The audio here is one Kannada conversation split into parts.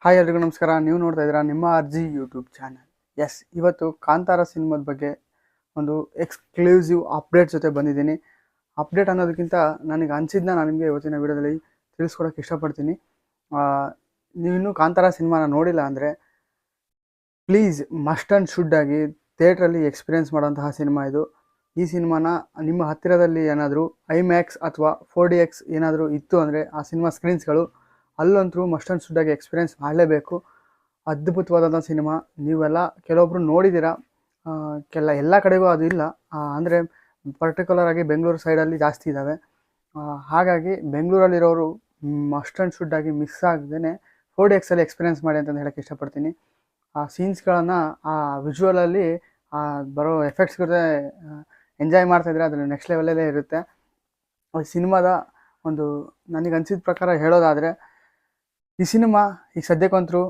ಹಾಯ್ ಎಲ್ರಿಗೂ ನಮಸ್ಕಾರ. ನೀವು ನೋಡ್ತಾ ಇದ್ದೀರಾ ನಿಮ್ಮ ಅರ್ಜಿ ಯೂಟ್ಯೂಬ್ ಚಾನಲ್. ಎಸ್, ಇವತ್ತು ಕಾಂತಾರ ಸಿನಿಮಾದ ಬಗ್ಗೆ ಒಂದು ಎಕ್ಸ್ಕ್ಲೂಸಿವ್ ಅಪ್ಡೇಟ್ ಜೊತೆ ಬಂದಿದ್ದೀನಿ. ಅಪ್ಡೇಟ್ ಅನ್ನೋದಕ್ಕಿಂತ ನನಗೆ ಅನಿಸಿದ್ದನ್ನ ನಾನು ನಿಮಗೆ ಇವತ್ತಿನ ವಿಡಿಯೋದಲ್ಲಿ ತಿಳಿಸ್ಕೊಡೋಕ್ಕೆ ಇಷ್ಟಪಡ್ತೀನಿ. ನೀವಿನ್ನೂ ಕಾಂತಾರ ಸಿನಿಮಾನ ನೋಡಿಲ್ಲ ಅಂದರೆ ಪ್ಲೀಸ್ ಮಸ್ಟ್ ಆ್ಯಂಡ್ ಶುಡ್ ಆಗಿ ಥಿಯೇಟ್ರಲ್ಲಿ ಎಕ್ಸ್ಪೀರಿಯೆನ್ಸ್ ಮಾಡೋಂತಹ ಸಿನಿಮಾ ಇದು. ಈ ಸಿನಿಮಾನ ನಿಮ್ಮ ಹತ್ತಿರದಲ್ಲಿ ಏನಾದರೂ ಐಮ್ಯಾಕ್ಸ್ ಅಥವಾ 4DX ಏನಾದರೂ ಇತ್ತು ಅಂದರೆ ಆ ಸಿನಿಮಾ ಸ್ಕ್ರೀನ್ಸ್ಗಳು ಅಲ್ಲಂತೂ ಮಸ್ಟ್ ಆ್ಯಂಡ್ ಶುಡ್ ಆಗಿ ಎಕ್ಸ್ಪೀರಿಯೆನ್ಸ್ ಮಾಡಲೇಬೇಕು. ಅದ್ಭುತವಾದಂಥ ಸಿನಿಮಾ. ನೀವೆಲ್ಲ ಕೆಲವೊಬ್ಬರು ನೋಡಿದ್ದೀರಾ, ಎಲ್ಲ ಕಡೆಗೂ ಅದು ಇಲ್ಲ. ಅಂದರೆ ಪರ್ಟಿಕ್ಯುಲರ್ ಆಗಿ ಬೆಂಗಳೂರು ಸೈಡಲ್ಲಿ ಜಾಸ್ತಿ ಇದ್ದಾವೆ. ಹಾಗಾಗಿ ಬೆಂಗಳೂರಲ್ಲಿರೋರು ಮಸ್ಟ್ ಆ್ಯಂಡ್ ಶುಡ್ ಆಗಿ ಮಿಸ್ ಆಗದೇ 4DXಲ್ಲಿ ಎಕ್ಸ್ಪೀರಿಯೆನ್ಸ್ ಮಾಡಿ ಅಂತಂದು ಹೇಳೋಕ್ಕೆ ಇಷ್ಟಪಡ್ತೀನಿ. ಆ ಸೀನ್ಸ್ಗಳನ್ನು ಆ ವಿಜುವಲಲ್ಲಿ ಬರೋ ಎಫೆಕ್ಟ್ಸ್ ಜೊತೆ ಎಂಜಾಯ್ ಮಾಡ್ತಾಯಿದ್ರೆ ಅದು ನೆಕ್ಸ್ಟ್ ಲೆವೆಲಲ್ಲೇ ಇರುತ್ತೆ. ಸಿನಿಮಾದ ಒಂದು ನನಗೆ ಅನಿಸಿದ ಪ್ರಕಾರ ಹೇಳೋದಾದರೆ ಈ ಸಿನಿಮಾ ಈಗ ಸದ್ಯಕ್ಕಂತರೂ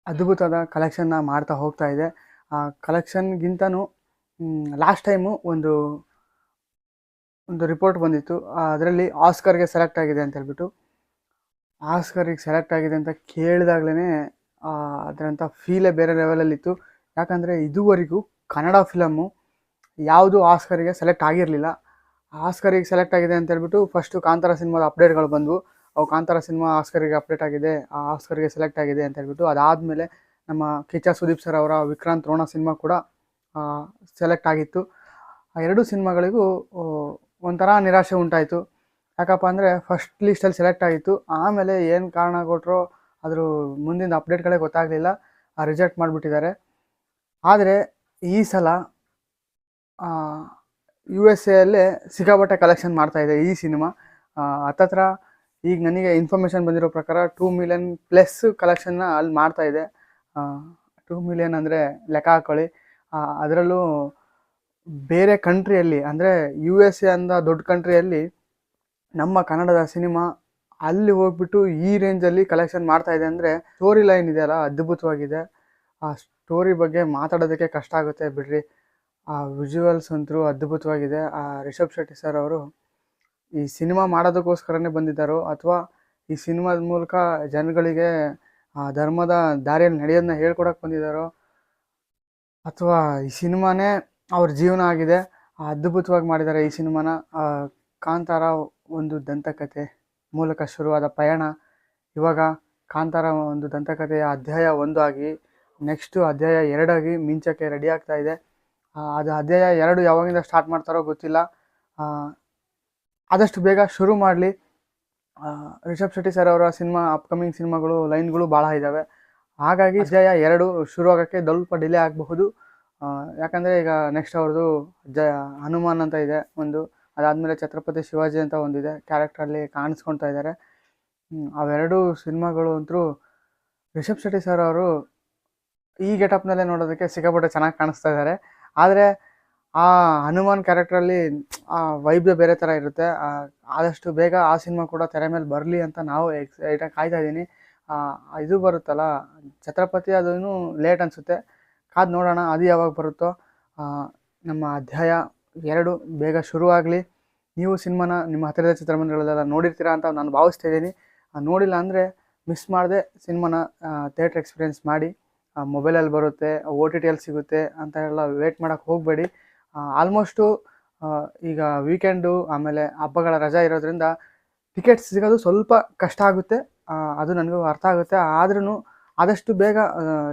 ಅದ್ಭುತವಾದ ಕಲೆಕ್ಷನ್ನ ಮಾಡ್ತಾ ಹೋಗ್ತಾ ಇದೆ. ಆ ಕಲೆಕ್ಷನ್ಗಿಂತನೂ ಲಾಸ್ಟ್ ಟೈಮು ಒಂದು ರಿಪೋರ್ಟ್ ಬಂದಿತ್ತು. ಅದರಲ್ಲಿ ಆಸ್ಕರ್ಗೆ ಸೆಲೆಕ್ಟ್ ಆಗಿದೆ ಅಂತ ಹೇಳ್ಬಿಟ್ಟು. ಆಸ್ಕರಿಗೆ ಸೆಲೆಕ್ಟ್ ಆಗಿದೆ ಅಂತ ಕೇಳಿದಾಗಲೇ ಅದರಂಥ ಫೀಲೇ ಬೇರೆ ಲೆವೆಲಲ್ಲಿತ್ತು. ಯಾಕಂದರೆ ಇದುವರೆಗೂ ಕನ್ನಡ ಫಿಲಮ್ಮು ಯಾವುದು ಆಸ್ಕರಿಗೆ ಸೆಲೆಕ್ಟ್ ಆಗಿರಲಿಲ್ಲ. ಆಸ್ಕರಿಗೆ ಸೆಲೆಕ್ಟ್ ಆಗಿದೆ ಅಂತ ಹೇಳ್ಬಿಟ್ಟು ಫಸ್ಟು ಕಾಂತಾರ ಸಿನಿಮಾದ ಅಪ್ಡೇಟ್ಗಳು ಬಂದವು. ಅವು ಕಾಂತಾರ ಸಿನಿಮಾ ಆಸ್ಕರಿಗೆ ಅಪ್ಡೇಟ್ ಆಗಿದೆ, ಆ ಆಸ್ಕರಿಗೆ ಸೆಲೆಕ್ಟ್ ಆಗಿದೆ ಅಂತ ಹೇಳ್ಬಿಟ್ಟು. ಅದಾದಮೇಲೆ ನಮ್ಮ ಕಿಚ್ಚ ಸುದೀಪ್ ಸರ್ ಅವರ ವಿಕ್ರಾಂತ್ ರೋಣ ಸಿನಿಮಾ ಕೂಡ ಸೆಲೆಕ್ಟ್ ಆಗಿತ್ತು. ಆ ಎರಡೂ ಸಿನಿಮಾಗಳಿಗೂ ಒಂಥರ ನಿರಾಶೆ ಉಂಟಾಯಿತು. ಯಾಕಪ್ಪ ಅಂದರೆ ಫಸ್ಟ್ ಲಿಸ್ಟಲ್ಲಿ ಸೆಲೆಕ್ಟ್ ಆಗಿತ್ತು, ಆಮೇಲೆ ಏನು ಕಾರಣ ಕೊಟ್ಟರೋ ಅದ್ರ ಮುಂದಿನ ಅಪ್ಡೇಟ್ಗಳೇ ಗೊತ್ತಾಗಲಿಲ್ಲ, ರಿಜೆಕ್ಟ್ ಮಾಡಿಬಿಟ್ಟಿದ್ದಾರೆ. ಆದರೆ ಈ ಸಲ USA ಅಲ್ಲೇ ಸಿಕ್ಕಾಪಟ್ಟೆ ಕಲೆಕ್ಷನ್ ಮಾಡ್ತಾಯಿದೆ ಈ ಸಿನಿಮಾ. ಹತ್ತತ್ರ ಈಗ ನನಗೆ ಇನ್ಫಾರ್ಮೇಷನ್ ಬಂದಿರೋ ಪ್ರಕಾರ 2 ಮಿಲಿಯನ್ ಪ್ಲಸ್ ಕಲೆಕ್ಷನ್ನ ಅಲ್ಲಿ ಮಾಡ್ತಾಯಿದೆ. 2 ಮಿಲಿಯನ್ ಅಂದರೆ ಲೆಕ್ಕ ಹಾಕ್ಕೊಳ್ಳಿ. ಅದರಲ್ಲೂ ಬೇರೆ ಕಂಟ್ರಿಯಲ್ಲಿ ಅಂದರೆ USA ಅಂದ ದೊಡ್ಡ ಕಂಟ್ರಿಯಲ್ಲಿ ನಮ್ಮ ಕನ್ನಡದ ಸಿನಿಮಾ ಅಲ್ಲಿ ಹೋಗ್ಬಿಟ್ಟು ಈ ರೇಂಜಲ್ಲಿ ಕಲೆಕ್ಷನ್ ಮಾಡ್ತಾಯಿದೆ ಅಂದರೆ ಸ್ಟೋರಿ ಲೈನ್ ಇದೆಯಲ್ಲ ಅದ್ಭುತವಾಗಿದೆ. ಆ ಸ್ಟೋರಿ ಬಗ್ಗೆ ಮಾತಾಡೋದಕ್ಕೆ ಕಷ್ಟ ಆಗುತ್ತೆ ಬಿಡ್ರಿ. ಆ ವಿಜುವಲ್ಸ್ ಅಂತೂ ಅದ್ಭುತವಾಗಿದೆ. ರಿಷಬ್ ಶೆಟ್ಟಿ ಸರ್ ಅವರು ಈ ಸಿನಿಮಾ ಮಾಡೋದಕ್ಕೋಸ್ಕರನೇ ಬಂದಿದ್ದಾರೋ ಅಥವಾ ಈ ಸಿನಿಮಾದ ಮೂಲಕ ಜನಗಳಿಗೆ ಧರ್ಮದ ದಾರಿಯಲ್ಲಿ ನಡೆಯೋದನ್ನ ಹೇಳ್ಕೊಡಕ್ಕೆ ಬಂದಿದ್ದಾರೋ ಅಥವಾ ಈ ಸಿನಿಮಾನೇ ಅವ್ರ ಜೀವನ ಆಗಿದೆ. ಅದ್ಭುತವಾಗಿ ಮಾಡಿದ್ದಾರೆ ಈ ಸಿನಿಮಾನ. ಕಾಂತಾರ ಒಂದು ದಂತಕಥೆ ಮೂಲಕ ಶುರುವಾದ ಪಯಣ ಇವಾಗ ಕಾಂತಾರ ಒಂದು ದಂತಕಥೆಯ ಅಧ್ಯಾಯ 1 ಆಗಿ ನೆಕ್ಸ್ಟು ಅಧ್ಯಾಯ 2 ಆಗಿ ಮಿಂಚಕ್ಕೆ ರೆಡಿ ಆಗ್ತಾ ಇದೆ. ಅದು ಅಧ್ಯಾಯ 2 ಯಾವಾಗಿಂದ ಸ್ಟಾರ್ಟ್ ಮಾಡ್ತಾರೋ ಗೊತ್ತಿಲ್ಲ. ಆದಷ್ಟು ಬೇಗ ಶುರು ಮಾಡಲಿ. ರಿಷಬ್ ಶೆಟ್ಟಿ ಸರ್ ಅವರ ಸಿನಿಮಾ ಅಪ್ಕಮಿಂಗ್ ಸಿನಿಮಾಗಳು ಲೈನ್ಗಳು ಭಾಳ ಇದ್ದಾವೆ. ಹಾಗಾಗಿ ಅಧ್ಯಾಯ 2 ಶುರು ಆಗೋಕ್ಕೆ ಸ್ವಲ್ಪ ಡಿಲೇ ಆಗಬಹುದು. ಯಾಕಂದರೆ ಈಗ ನೆಕ್ಸ್ಟ್ ಅವ್ರದ್ದು ಹನುಮಾನ್ ಅಂತ ಇದೆ ಒಂದು, ಅದಾದಮೇಲೆ ಛತ್ರಪತಿ ಶಿವಾಜಿ ಅಂತ ಒಂದಿದೆ, ಕ್ಯಾರೆಕ್ಟ್ರಲ್ಲಿ ಕಾಣಿಸ್ಕೊಳ್ತಾ ಇದ್ದಾರೆ. ಅವೆರಡು ಸಿನಿಮಾಗಳು ಅಂತೂ ರಿಷಬ್ ಶೆಟ್ಟಿ ಸರ್ ಅವರು ಈ ಗೆಟಪ್ನಲ್ಲೇ ನೋಡೋದಕ್ಕೆ ಸಿಕ್ಕಾಪಟ್ಟೆ ಚೆನ್ನಾಗಿ ಕಾಣಿಸ್ತಾ ಇದ್ದಾರೆ. ಆದರೆ ಆ ಹನುಮಾನ್ ಕ್ಯಾರೆಕ್ಟ್ರಲ್ಲಿ ಆ ವೈಬ್ದೇ ಬೇರೆ ಥರ ಇರುತ್ತೆ. ಆದಷ್ಟು ಬೇಗ ಆ ಸಿನಿಮಾ ಕೂಡ ತೆರೆ ಮೇಲೆ ಬರಲಿ ಅಂತ ನಾವು ಎಕ್ಸೈಟಾಗಿ ಕಾಯ್ತಾ ಇದ್ದೀನಿ. ಇದು ಬರುತ್ತಲ್ಲ ಛತ್ರಪತಿ, ಅದೂ ಲೇಟ್ ಅನಿಸುತ್ತೆ, ಕಾದು ನೋಡೋಣ ಅದು ಯಾವಾಗ ಬರುತ್ತೋ. ನಮ್ಮ ಅಧ್ಯಾಯ 2 ಬೇಗ ಶುರುವಾಗಲಿ. ನೀವು ಸಿನಿಮಾನ ನಿಮ್ಮ ಹತ್ತಿರದ ಚಿತ್ರಮಂದಿರಗಳೆಲ್ಲ ನೋಡಿರ್ತೀರಾ ಅಂತ ನಾನು ಭಾವಿಸ್ತಾ ಇದ್ದೀನಿ. ನೋಡಿಲ್ಲ ಅಂದರೆ ಮಿಸ್ ಮಾಡದೆ ಸಿನಿಮಾನ ಥಿಯೇಟ್ರ್ ಎಕ್ಸ್ಪೀರಿಯೆನ್ಸ್ ಮಾಡಿ. ಮೊಬೈಲಲ್ಲಿ ಬರುತ್ತೆ, OTTಯಲ್ಲಿ ಸಿಗುತ್ತೆ ಅಂತ ಎಲ್ಲ ವೇಟ್ ಮಾಡೋಕ್ಕೆ ಹೋಗಬೇಡಿ. ಆಲ್ಮೋಸ್ಟು ಈಗ ವೀಕೆಂಡು ಆಮೇಲೆ ಹಬ್ಬಗಳ ರಜಾ ಇರೋದ್ರಿಂದ ಟಿಕೆಟ್ಸ್ ಸಿಗೋದು ಸ್ವಲ್ಪ ಕಷ್ಟ ಆಗುತ್ತೆ. ಅದು ನನಗೂ ಅರ್ಥ ಆಗುತ್ತೆ. ಆದ್ರೂ ಆದಷ್ಟು ಬೇಗ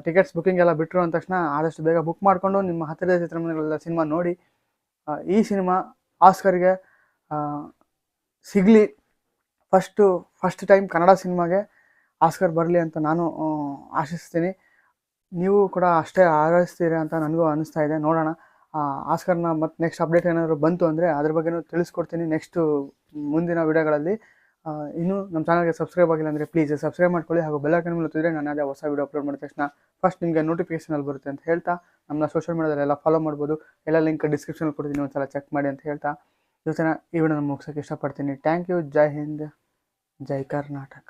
ಟಿಕೆಟ್ಸ್ ಬುಕ್ಕಿಂಗ್ ಎಲ್ಲ ಬಿಟ್ಟರು ಅಂದ ತಕ್ಷಣ ಆದಷ್ಟು ಬೇಗ ಬುಕ್ ಮಾಡಿಕೊಂಡು ನಿಮ್ಮ ಹತ್ತಿರದ ಚಿತ್ರಮಂದಿರಗಳೆಲ್ಲ ಸಿನಿಮಾ ನೋಡಿ. ಈ ಸಿನಿಮಾ ಆಸ್ಕರ್ಗೆ ಸಿಗಲಿ. ಫಸ್ಟ್ ಟೈಮ್ ಕನ್ನಡ ಸಿನಿಮಾಗೆ ಆಸ್ಕರ್ ಬರಲಿ ಅಂತ ನಾನು ಆಶಿಸ್ತೀನಿ. ನೀವು ಕೂಡ ಅಷ್ಟೇ ಹಾರೈಸ್ತೀರಿ ಅಂತ ನನಗೂ ಅನ್ನಿಸ್ತಾ ಇದೆ. ನೋಡೋಣ. ಆಸ್ಕರ್ನ ಮತ್ತು ನೆಕ್ಸ್ಟ್ ಅಪ್ಡೇಟ್ ಏನಾದರೂ ಬಂತು ಅಂದರೆ ಅದ್ರ ಬಗ್ಗೆನೂ ತಿಳಿಸ್ಕೊಡ್ತೀನಿ ನೆಕ್ಸ್ಟು ಮುಂದಿನ ವಿಡಿಯೋಗಳಲ್ಲಿ. ಇನ್ನೂ ನಮ್ಮ ಚಾನಲ್ಗೆ ಸಬ್ಸ್ಕ್ರೈಬ್ ಆಗಿಲ್ಲ ಅಂದರೆ ಪ್ಲೀಸ್ ಸಬ್ಸ್ಕ್ರೈಬ್ ಮಾಡ್ಕೊಳ್ಳಿ, ಹಾಗೂ ಬೆಲ್ ಐಕಾನ್ ಒತ್ತಿದ್ರೆ ನಾನು ಯಾವುದೇ ಹೊಸ ವಿಡಿಯೋ ಅಪ್ಲೋಡ್ ಮಾಡಿದ ತಕ್ಷಣ ಫಸ್ಟ್ ನಿಮಗೆ ನೋಟಿಫಿಕೇಷನಲ್ಲಿ ಬರುತ್ತೆ ಅಂತ ಹೇಳ್ತಾ, ನಮ್ಮನ್ನ ಸೋಷಿಯಲ್ ಮೀಡಿಯಾದಲ್ಲೆಲ್ಲ ಫಾಲೋ ಮಾಡ್ಬೋದು. ಎಲ್ಲ ಲಿಂಕ್ ಡಿಸ್ಕ್ರಿಪ್ಷನಲ್ಲಿ ಕೊಡ್ತೀನಿ, ಒಂದ್ಸಲ ಚೆಕ್ ಮಾಡಿ ಅಂತ ಹೇಳ್ತಾ ಇವತ್ತಿನ ಈ ವಿಡಿಯೋನ ಮುಗಿಸೋಕ್ಕೆ ಇಷ್ಟಪಡ್ತೀನಿ. Thank you. ಜೈ ಹಿಂದ್, ಜೈ ಕರ್ನಾಟಕ.